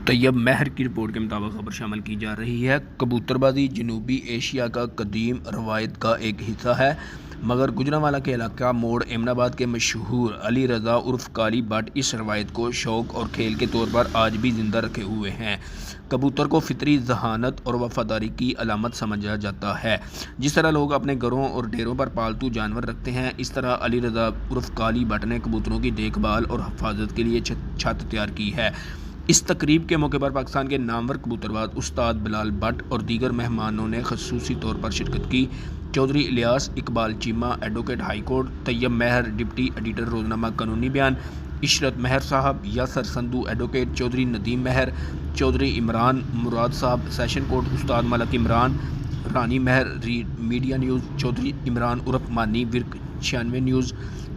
طیب مہر کی رپورٹ کے مطابق خبر شامل کی جا رہی ہے۔ کبوتر بازی جنوبی ایشیا کا قدیم روایت کا ایک حصہ ہے، مگر گوجرانوالہ کے علاقہ موڑ ایمن آباد کے مشہور علی رضا عرف کالی بٹ اس روایت کو شوق اور کھیل کے طور پر آج بھی زندہ رکھے ہوئے ہیں۔ کبوتر کو فطری ذہانت اور وفاداری کی علامت سمجھا جاتا ہے۔ جس طرح لوگ اپنے گھروں اور ڈیروں پر پالتو جانور رکھتے ہیں، اس طرح علی رضا عرف کالی بٹ نے کبوتروں کی دیکھ بھال اور حفاظت کے لیے چھت تیار کی ہے۔ اس تقریب کے موقع پر پاکستان کے نامور کبوتر باز استاد بلال بٹ اور دیگر مہمانوں نے خصوصی طور پر شرکت کی۔ Chaudhry Ilyas Iqbal Cheema advocate high court, Tayyab Mehr deputy editor روزنامہ قانونی بیان، عشرت مہر صاحب، یاسر سندھو ایڈوکیٹ، چودھری ندیم مہر، چودھری عمران مراد صاحب سیشن کورٹ، استاد ملک عمران، رانی مہر میڈیا نیوز، چودھری عمران عرف Mani Virk 96 news,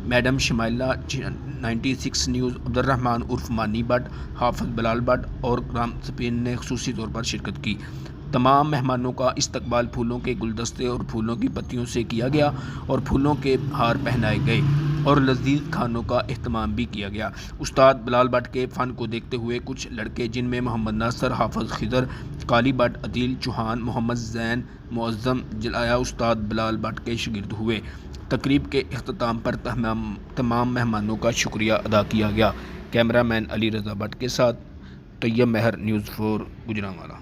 madam Shumaila 96 news, Abdul Rahman عرف مانی بٹ، حافظ بلال بٹ اور گرام سپین نے خصوصی طور پر شرکت کی۔ تمام مہمانوں کا استقبال پھولوں کے گلدستے اور پھولوں کی پتیوں سے کیا گیا اور پھولوں کے ہار پہنائے گئے اور لذیذ کھانوں کا اہتمام بھی کیا گیا۔ استاد بلال بٹ کے فن کو دیکھتے ہوئے کچھ لڑکے، جن میں محمد ناصر، حافظ خضر، کالی بٹ، عدیل چوہان، محمد زین، معظم جلایا استاد بلال بٹ کے شاگرد ہوئے۔ تقریب کے اختتام پر تمام مہمانوں کا شکریہ ادا کیا گیا۔ Camera main Ali Raza but کے ساتھ طیب مہر، نیوز 4 گوجرانوالہ۔